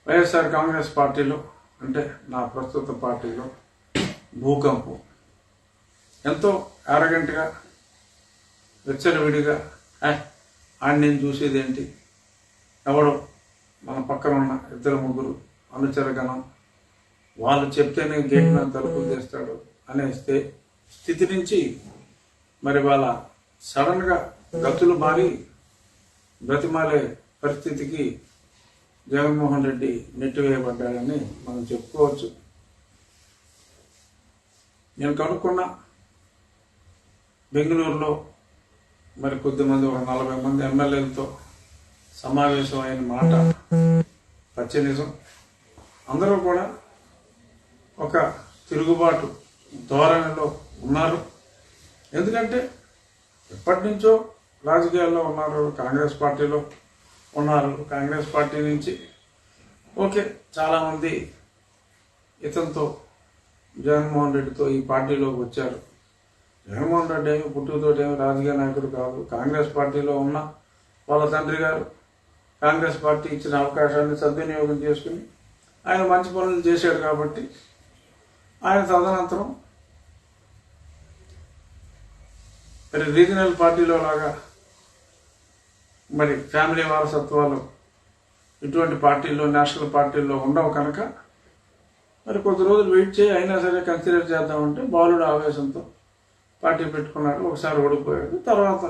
వైఎస్ఆర్ కాంగ్రెస్ పార్టీలో అంటే నా ప్రస్తుత పార్టీలో భూకంపం ఎంతో యారగెంట్గా విచ్చలవిడిగా ఆయన నేను చూసేదేంటి, ఎవడో మన పక్కన ఉన్న ఇద్దరు ముగ్గురు అనుచరగణం వాళ్ళు చెప్తేనే గేట్ మీద తలుపులు తీస్తాడు అనే స్థితి నుంచి మరి వాళ్ళ సడన్గా గతులు మారి బ్రతిమాలే పరిస్థితికి జగన్మోహన్ రెడ్డి నెట్టివేయబడ్డాడని మనం చెప్పుకోవచ్చు. నేను కనుక్కున్న బెంగళూరులో మరి కొద్దిమంది ఒక 40 మంది ఎమ్మెల్యేలతో సమావేశం అయిన మాట పచ్చి నిజం. అందరూ కూడా ఒక తిరుగుబాటు ధోరణిలో ఉన్నారు. ఎందుకంటే ఎప్పటి నుంచో రాజకీయాల్లో ఉన్నారు, కాంగ్రెస్ పార్టీలో ఉన్నారు. కాంగ్రెస్ పార్టీ నుంచి ఓకే చాలామంది ఇతనితో జగన్మోహన్ రెడ్డితో ఈ పార్టీలోకి వచ్చారు. జగన్మోహన్ రెడ్డి ఏమి పుట్టుకతోటి ఏమి రాజకీయ నాయకుడు కాదు. కాంగ్రెస్ పార్టీలో ఉన్న వాళ్ళ తండ్రి గారు కాంగ్రెస్ పార్టీ ఇచ్చిన అవకాశాన్ని సద్వినియోగం చేసుకుని ఆయన మంచి పనులు చేశాడు కాబట్టి ఆయన తదనంతరం మరి రీజనల్ పార్టీలో లాగా మరి ఫ్యామిలీ వారసత్వాలు ఇటువంటి పార్టీల్లో నేషనల్ పార్టీల్లో ఉండవు కనుక మరి కొద్ది రోజులు వెయిట్ చేయి అయినా సరే కన్సిడర్ చేద్దామంటే బాలుడు ఆవేశంతో పార్టీ పెట్టుకున్నాడు. ఒకసారి ఓడిపోయాడు, తర్వాత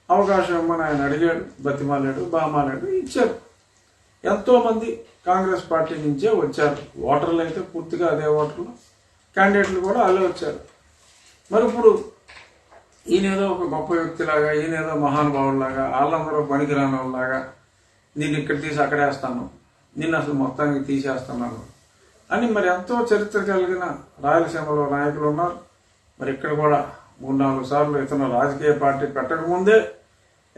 అవకాశం ఇమ్మని ఆయన అడిగాడు, బతిమాలాడు, బామాలాడు, ఇచ్చారు. ఎంతోమంది కాంగ్రెస్ పార్టీ నుంచే వచ్చారు. ఓటర్లు అయితే పూర్తిగా అదే ఓటర్లు, క్యాండిడేట్లు కూడా అలా వచ్చారు. మరి ఇప్పుడు ఈయనేదో ఒక గొప్ప వ్యక్తిలాగా, ఈయనేదో మహానుభావులాగా, వాళ్ళందరూ పనికిరాని వాళ్ళలాగా నేను ఇక్కడ తీసి అక్కడేస్తాను, నిన్ను అసలు మొత్తానికి తీసేస్తున్నాను అని మరి ఎంతో చరిత్ర కలిగిన రాయలసీమలో నాయకులు ఉన్నారు. మరి ఇక్కడ కూడా 3-4 సార్లు ఇతను రాజకీయ పార్టీ పెట్టకముందే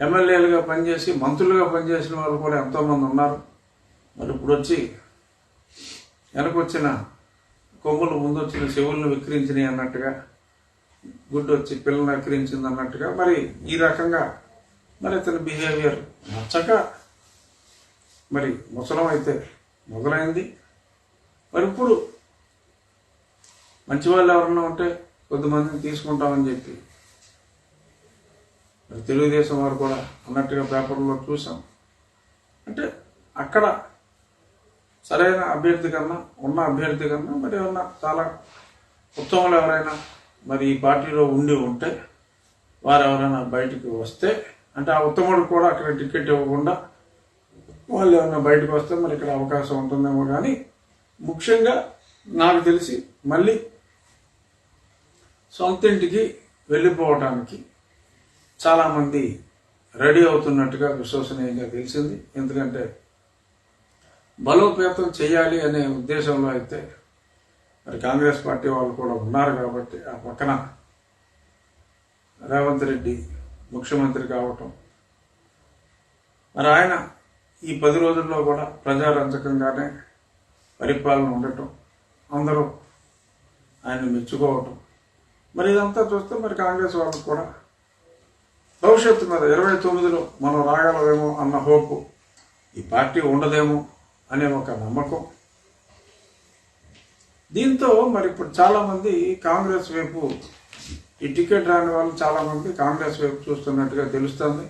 ఎమ్మెల్యేలుగా పనిచేసి మంత్రులుగా పనిచేసిన వాళ్ళు కూడా ఎంతోమంది ఉన్నారు. మరి ఇప్పుడు వచ్చి వెనకొచ్చిన కొమ్ములు ముందొచ్చిన చెవులను విక్రించినాయి అన్నట్టుగా, గుడ్డు వచ్చి పిల్లల్ని విక్రించింది అన్నట్టుగా మరి ఈ రకంగా మరి ఇతని బిహేవియర్ నచ్చక మరి ముసలం అయితే మొదలైంది. మరి ఇప్పుడు మంచి వాళ్ళు ఎవరన్నా ఉంటే కొద్దిమందిని తీసుకుంటామని చెప్పి మరి తెలుగుదేశం వారు కూడా అన్నట్టుగా పేపర్లో చూసాం. అంటే అక్కడ సరైన అభ్యర్థి కన్నా ఉన్న అభ్యర్థి కన్నా మరి ఏమన్నా చాలా ఉత్తములు ఎవరైనా మరి ఈ పార్టీలో ఉండి ఉంటే వారు ఎవరైనా బయటికి వస్తే అంటే ఆ ఉత్తముడు కూడా అక్కడ టికెట్ ఇవ్వకుండా వాళ్ళు ఏమైనా బయటకు వస్తే మరి ఇక్కడ అవకాశం ఉంటుందేమో. కానీ ముఖ్యంగా నాకు తెలిసి మళ్ళీ సొంత ఇంటికి వెళ్ళిపోవటానికి చాలామంది రెడీ అవుతున్నట్టుగా విశ్వసనీయంగా తెలిసింది. ఎందుకంటే బలోపేతం చేయాలి అనే ఉద్దేశంలో అయితే మరి కాంగ్రెస్ పార్టీ వాళ్ళు కూడా ఉన్నారు కాబట్టి ఆ పక్కన రేవంత్ రెడ్డి ముఖ్యమంత్రి కావటం, మరి ఆయన ఈ 10 రోజుల్లో కూడా ప్రజారంజకంగానే పరిపాలన ఉండటం, అందరూ ఆయన మెచ్చుకోవటం, మరి ఇదంతా చూస్తే మరి కాంగ్రెస్ వాళ్ళకు కూడా భవిష్యత్తు మీద 29లో మనం రాగలమేమో అన్న హోపు, ఈ పార్టీ ఉండదేమో అనే ఒక నమ్మకం. దీంతో మరి ఇప్పుడు చాలామంది కాంగ్రెస్ వైపు ఈ టికెట్ రాని వాళ్ళు చాలామంది కాంగ్రెస్ వైపు చూస్తున్నట్టుగా తెలుస్తుంది.